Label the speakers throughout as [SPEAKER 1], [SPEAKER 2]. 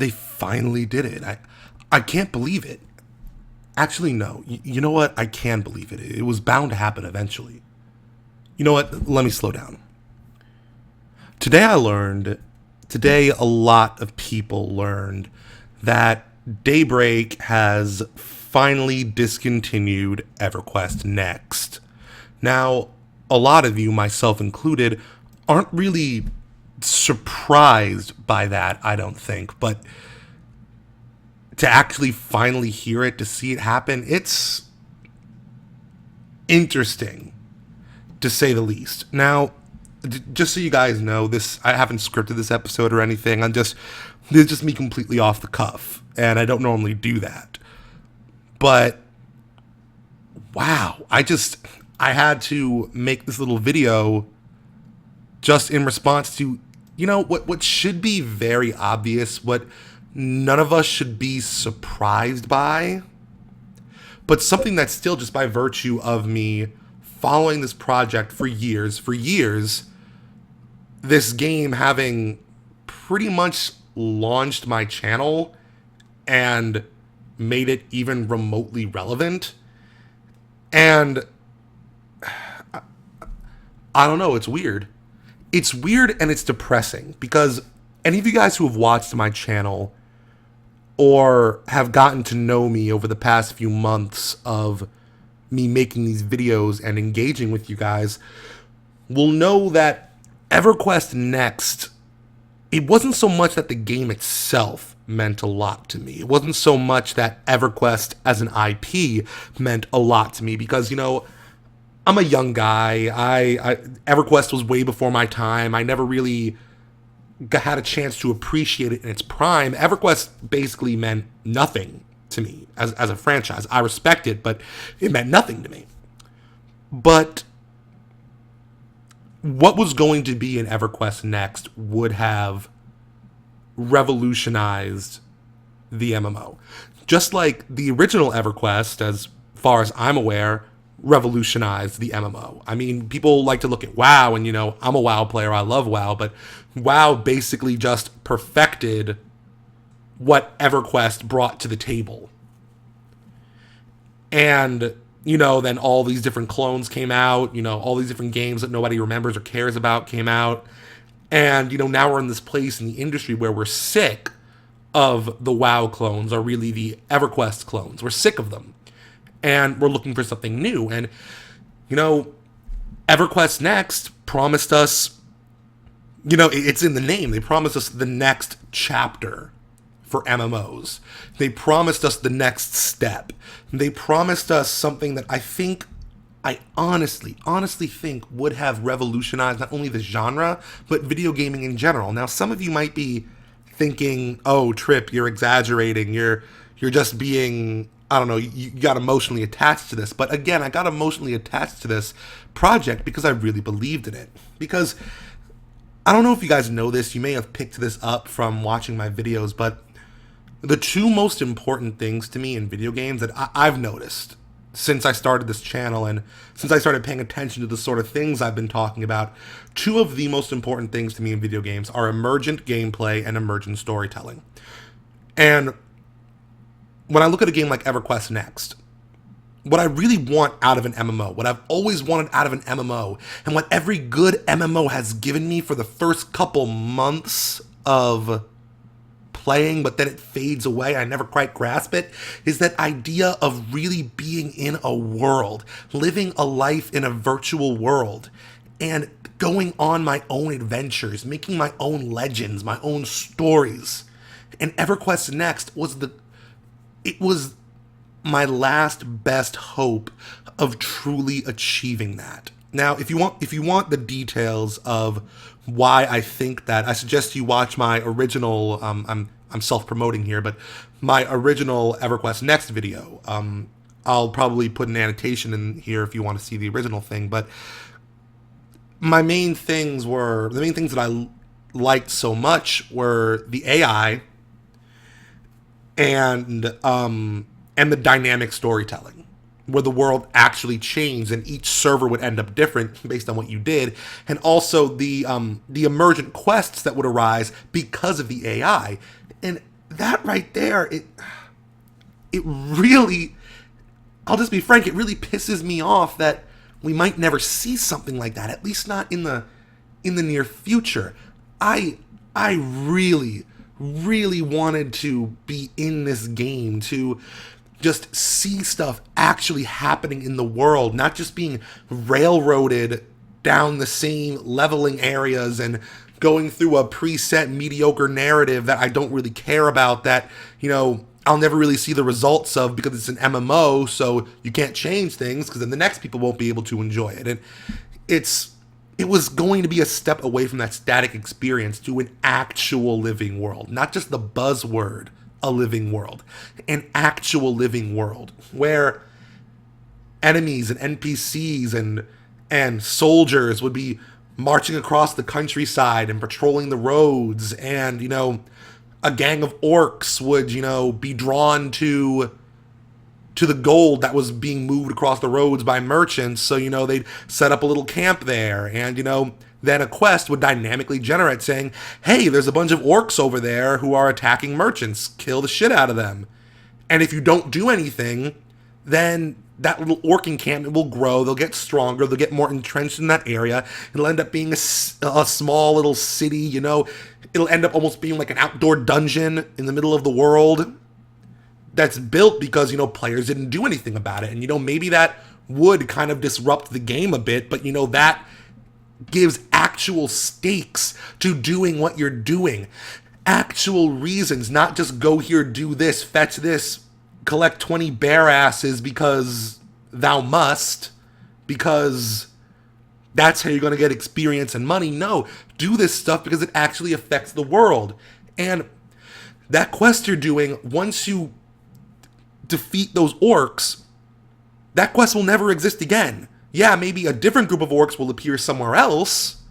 [SPEAKER 1] They finally did it. I can't believe it. Actually, no. You know what? I can believe it. It was bound to happen eventually. You know what? Let me slow down. Today a lot of people learned that Daybreak has finally discontinued Everquest Next. Now, a lot of you, myself included, aren't really surprised by that, I don't think. But to actually finally hear it, to see it happen, it's interesting, to say the least. Now, just so you guys know, I haven't scripted this episode or anything. This is just me completely off the cuff, and I don't normally do that. But wow, I had to make this little video just in response to, what should be very obvious, what none of us should be surprised by, but something that's still, just by virtue of me following this project for years, this game having pretty much launched my channel and made it even remotely relevant. And I don't know, it's weird. It's weird and it's depressing, because any of you guys who have watched my channel or have gotten to know me over the past few months of me making these videos and engaging with you guys will know that Everquest Next, it wasn't so much that the game itself meant a lot to me. It wasn't so much that Everquest as an IP meant a lot to me, because, I'm a young guy. Everquest was way before my time. I never really had a chance to appreciate it in its prime. Everquest basically meant nothing to me as a franchise. I respect it, but it meant nothing to me. But what was going to be in Everquest Next would have revolutionized the MMO. Just like the original Everquest, as far as I'm aware, revolutionized the MMO. I mean, people like to look at WoW, and, I'm a WoW player, I love WoW, but WoW basically just perfected what Everquest brought to the table. And, then all these different clones came out, all these different games that nobody remembers or cares about came out. And, now we're in this place in the industry where we're sick of the WoW clones, or really the Everquest clones. We're sick of them. And we're looking for something new. And, Everquest Next promised us, it's in the name. They promised us the next chapter for MMOs. They promised us the next step. They promised us something that I honestly think would have revolutionized not only the genre, but video gaming in general. Now, some of you might be thinking, oh, Trip, you're exaggerating. You're just being, I don't know, you got emotionally attached to this. But again, I got emotionally attached to this project because I really believed in it. Because I don't know if you guys know this, you may have picked this up from watching my videos, but the two most important things to me in video games that I've noticed since I started this channel and since I started paying attention to the sort of things I've been talking about, two of the most important things to me in video games are emergent gameplay and emergent storytelling. And when I look at a game like Everquest Next, what I really want out of an MMO, what I've always wanted out of an MMO, and what every good MMO has given me for the first couple months of playing, but then it fades away, I never quite grasp it, is that idea of really being in a world, living a life in a virtual world, and going on my own adventures, making my own legends, my own stories. And Everquest Next was my last best hope of truly achieving that. Now, if you want the details of why I think that, I suggest you watch my original. I'm self-promoting here, but my original Everquest Next video. I'll probably put an annotation in here if you want to see the original thing. But the main things that I liked so much were the AI and the dynamic storytelling, where the world actually changed and each server would end up different based on what you did, and also the emergent quests that would arise because of the AI. And that right there, it really, I'll just be frank, it really pisses me off that we might never see something like that, at least not in the near future. I really, really wanted to be in this game, to just see stuff actually happening in the world, not just being railroaded down the same leveling areas and going through a preset mediocre narrative that I don't really care about, that, I'll never really see the results of because it's an MMO, so you can't change things because then the next people won't be able to enjoy it. And it was going to be a step away from that static experience to an actual living world, not just the buzzword, a living world, an actual living world where enemies and NPCs and soldiers would be marching across the countryside and patrolling the roads, and a gang of orcs would be drawn to the gold that was being moved across the roads by merchants, so they'd set up a little camp there, and then a quest would dynamically generate saying, hey, there's a bunch of orcs over there who are attacking merchants, kill the shit out of them. And if you don't do anything, then that little orc encampment will grow, they'll get stronger, they'll get more entrenched in that area, it'll end up being a small little city, it'll end up almost being like an outdoor dungeon in the middle of the world that's built because, players didn't do anything about it. And, maybe that would kind of disrupt the game a bit, but, that gives actual stakes to doing what you're doing. Actual reasons, not just go here, do this, fetch this, collect 20 bear asses because thou must, because that's how you're going to get experience and money. No, do this stuff because it actually affects the world. And that quest you're doing, once you defeat those orcs, that quest will never exist again. Yeah, maybe a different group of orcs will appear somewhere else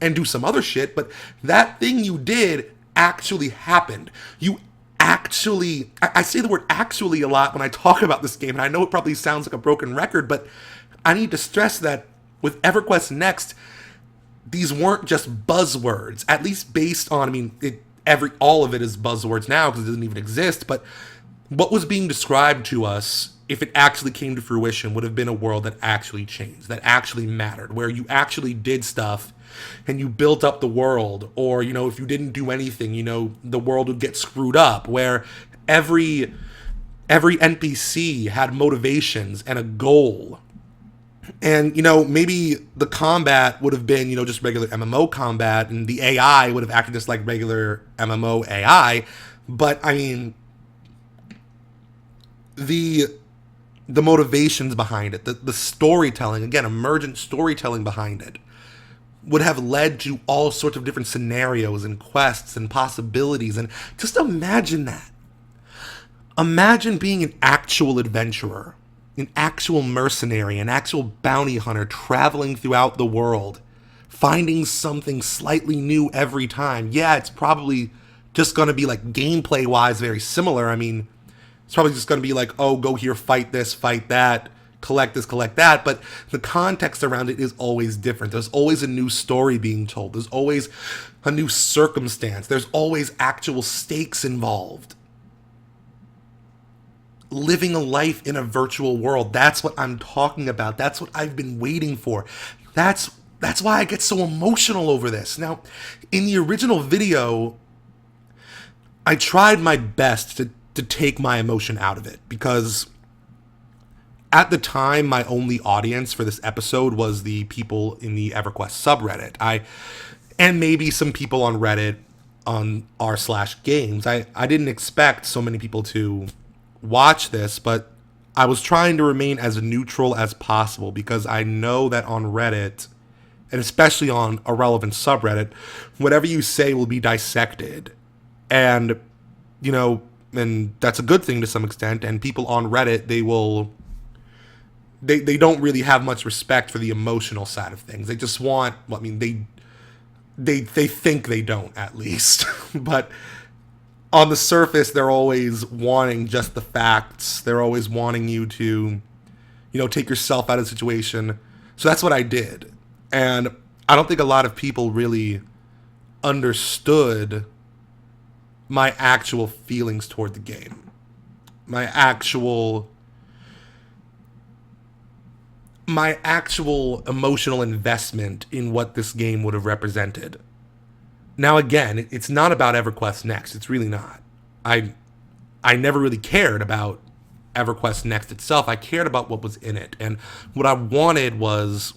[SPEAKER 1] and do some other shit, but that thing you did actually happened. You actually, I say the word actually a lot when I talk about this game, and I know it probably sounds like a broken record, but I need to stress that with EverQuest Next, these weren't just buzzwords, at least based on, all of it is buzzwords now because it doesn't even exist, but what was being described to us, if it actually came to fruition, would have been a world that actually changed, that actually mattered, where you actually did stuff and you built up the world, or, if you didn't do anything, the world would get screwed up, where every NPC had motivations and a goal. And, maybe the combat would have been, just regular MMO combat, and the AI would have acted just like regular MMO AI, but, the motivations behind it, the storytelling, again, emergent storytelling behind it, would have led to all sorts of different scenarios and quests and possibilities. And just imagine that. Imagine being an actual adventurer, an actual mercenary, an actual bounty hunter traveling throughout the world, finding something slightly new every time. Yeah, it's probably just going to be like gameplay-wise very similar. It's probably just going to be like, oh, go here, fight this, fight that, collect this, collect that. But the context around it is always different. There's always a new story being told. There's always a new circumstance. There's always actual stakes involved. Living a life in a virtual world, that's what I'm talking about. That's what I've been waiting for. That's why I get so emotional over this. Now, in the original video, I tried my best to take my emotion out of it, because at the time, my only audience for this episode was the people in the EverQuest subreddit. And maybe some people on Reddit on r/games. I didn't expect so many people to watch this, but I was trying to remain as neutral as possible, because I know that on Reddit, and especially on a relevant subreddit, whatever you say will be dissected. And, and that's a good thing to some extent, and people on Reddit, they don't really have much respect for the emotional side of things. They just want, they think they don't, at least. But on the surface, they're always wanting just the facts. They're always wanting you to, take yourself out of the situation. So that's what I did. And I don't think a lot of people really understood my actual feelings toward the game. My actual emotional investment in what this game would have represented. Now again, it's not about EverQuest Next. It's really not. I never really cared about EverQuest Next itself. I cared about what was in it. And what I wanted was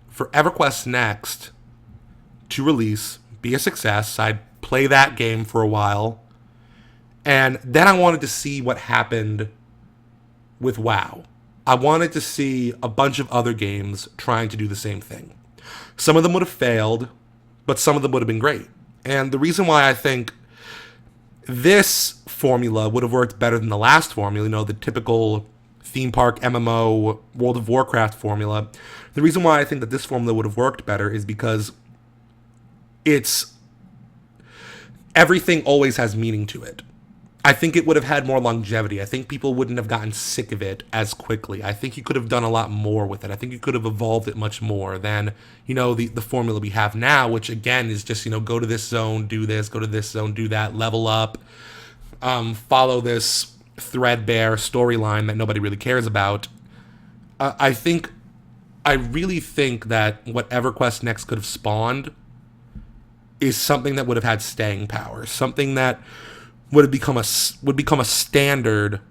[SPEAKER 1] for EverQuest Next to release, be a success. I'd play that game for a while. And then I wanted to see what happened with WoW. I wanted to see a bunch of other games trying to do the same thing. Some of them would have failed, but some of them would have been great. And the reason why I think this formula would have worked better than the last formula, you know, the typical theme park MMO World of Warcraft formula, the reason why I think that this formula would have worked better is because everything always has meaning to it. I think it would have had more longevity. I think people wouldn't have gotten sick of it as quickly. I think you could have done a lot more with it. I think you could have evolved it much more than, you know, the formula we have now, which again is just, you know, go to this zone, do this, go to this zone, do that, level up, follow this threadbare storyline that nobody really cares about. I really think that what EverQuest Next could have spawned is something that would have had staying power, something that would become a standard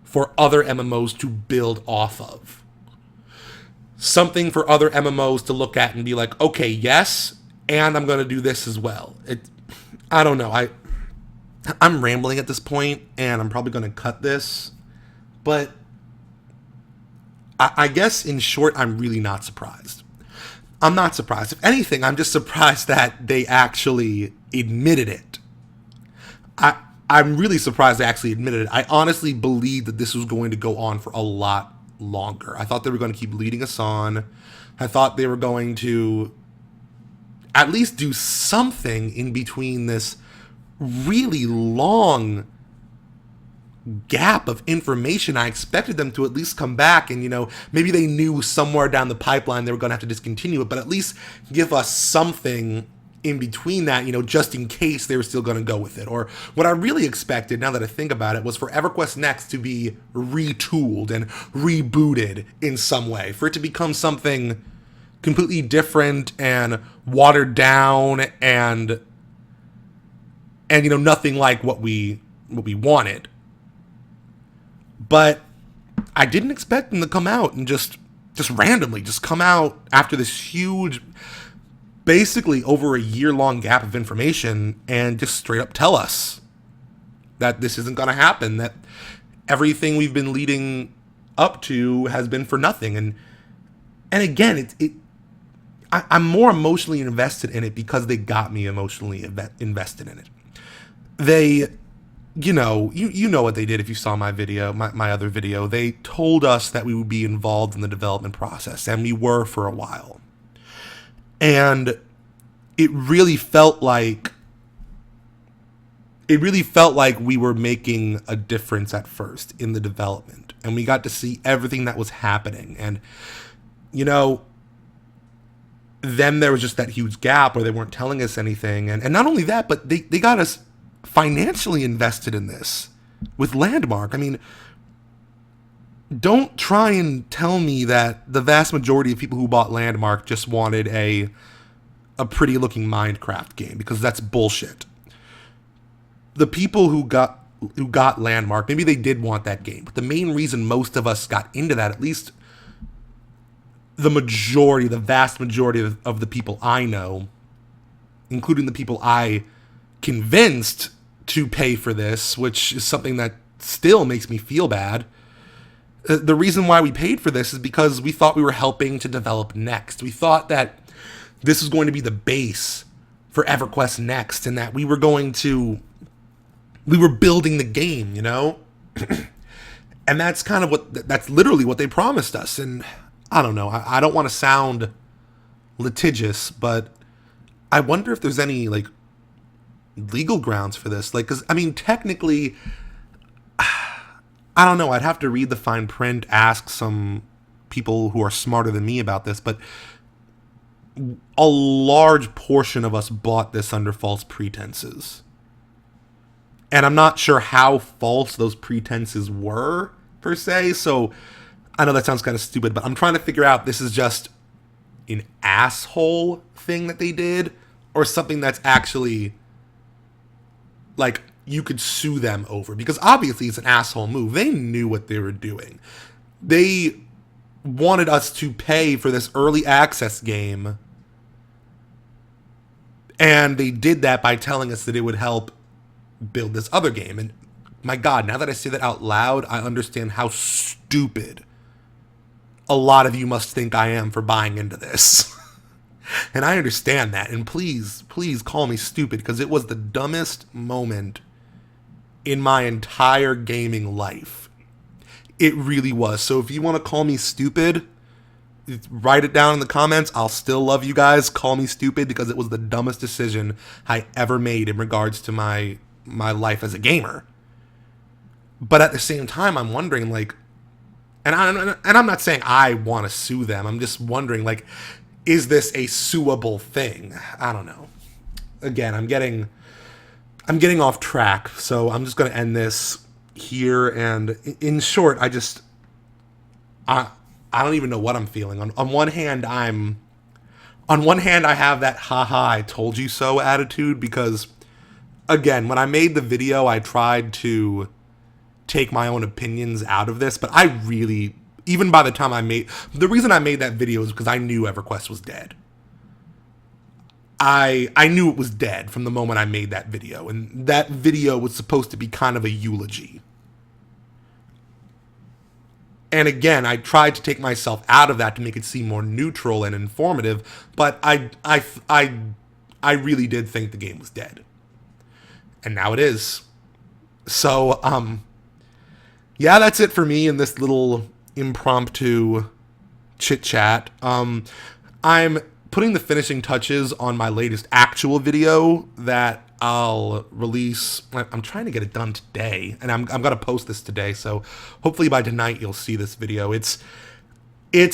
[SPEAKER 1] for other MMOs to build off of. Something for other MMOs to look at and be like, okay, yes, and I'm going to do this as well. I don't know. I'm rambling at this point, and I'm probably going to cut this, but I guess in short, I'm really not surprised. I'm not surprised. If anything, I'm just surprised that they actually admitted it. I'm really surprised they actually admitted it. I honestly believed that this was going to go on for a lot longer. I thought they were going to keep leading us on. I thought they were going to at least do something in between this really long gap of information. I expected them to at least come back and, you know, maybe they knew somewhere down the pipeline they were going to have to discontinue it, but at least give us something in between that, you know, just in case they were still going to go with it. Or what I really expected, now that I think about it, was for EverQuest Next to be retooled and rebooted in some way, for it to become something completely different and watered down and you know, nothing like what we wanted. But I didn't expect them to come out and just randomly just come out after this huge, basically over a year-long gap of information and just straight up tell us that this isn't going to happen, that everything we've been leading up to has been for nothing. And again, I'm more emotionally invested in it because they got me emotionally invested in it. They, you know what they did if you saw my video, my other video. They told us that we would be involved in the development process, and we were for a while. And it really felt like we were making a difference at first in the development, and we got to see everything that was happening. And, you know, then there was just that huge gap where they weren't telling us anything. And not only that, but they got us financially invested in this with Landmark. I mean, don't try and tell me that the vast majority of people who bought Landmark just wanted a pretty looking Minecraft game, because that's bullshit. The people who got Landmark, maybe they did want that game, but the main reason most of us got into that, at least the vast majority of the people I know, including the people I convinced to pay for this, which is something that still makes me feel bad. The reason why we paid for this is because we thought we were helping to develop Next. We thought that this was going to be the base for EverQuest Next, and that we were building the game, you know? And that's kind of that's literally what they promised us. And I don't know, I don't want to sound litigious, but I wonder if there's any, like, legal grounds for this. Like, because, I mean, technically, I don't know, I'd have to read the fine print, ask some people who are smarter than me about this, but a large portion of us bought this under false pretenses. And I'm not sure how false those pretenses were, per se. So I know that sounds kind of stupid, but I'm trying to figure out this is just an asshole thing that they did or something that's actually like you could sue them over, because obviously it's an asshole move. They knew what they were doing. They wanted us to pay for this early access game, and they did that by telling us that it would help build this other game. And my God, now that I say that out loud, I understand how stupid a lot of you must think I am for buying into this. And I understand that. And please, please call me stupid, because it was the dumbest moment in my entire gaming life. It really was. So if you want to call me stupid, write it down in the comments. I'll still love you guys. Call me stupid, because it was the dumbest decision I ever made in regards to my life as a gamer. But at the same time, I'm wondering, like, and I'm not saying I want to sue them. I'm just wondering, like, is this a suable thing? I don't know. Again, I'm getting off track, so I'm just going to end this here. And in short, I don't even know what I'm feeling. On one hand, I have that haha I told you so attitude, because again, when I made the video, I tried to take my own opinions out of this, but I really, even by the time the reason I made that video is because I knew Everquest was dead. I knew it was dead from the moment I made that video, and that video was supposed to be kind of a eulogy. And again, I tried to take myself out of that to make it seem more neutral and informative, but I really did think the game was dead. And now it is. So, yeah, that's it for me in this little impromptu chit-chat. I'm putting the finishing touches on my latest actual video that I'll release. I'm trying to get it done today, and I'm going to post this today, so hopefully by tonight you'll see this video. It's an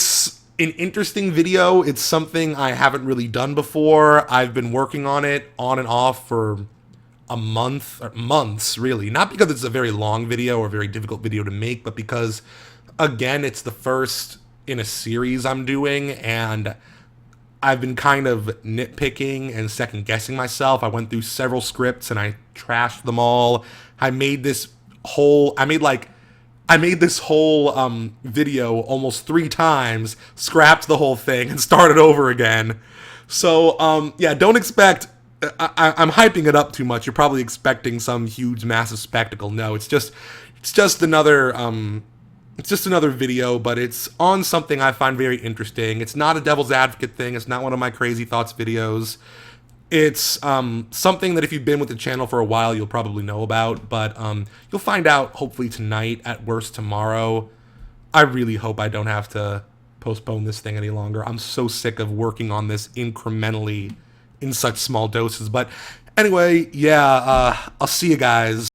[SPEAKER 1] interesting video. It's something I haven't really done before. I've been working on it on and off for a month, or months really, not because it's a very long video or a very difficult video to make, but because again, it's the first in a series I'm doing, and I've been kind of nitpicking and second guessing myself. I went through several scripts and I trashed them all. I made this whole video almost 3 times, scrapped the whole thing and started over again. So yeah, don't expect I'm hyping it up too much. You're probably expecting some huge, massive spectacle. No, it's just another video, but it's on something I find very interesting. It's not a devil's advocate thing. It's not one of my crazy thoughts videos. It's something that if you've been with the channel for a while, you'll probably know about. But you'll find out hopefully tonight, at worst tomorrow. I really hope I don't have to postpone this thing any longer. I'm so sick of working on this incrementally in such small doses. But anyway, yeah, I'll see you guys.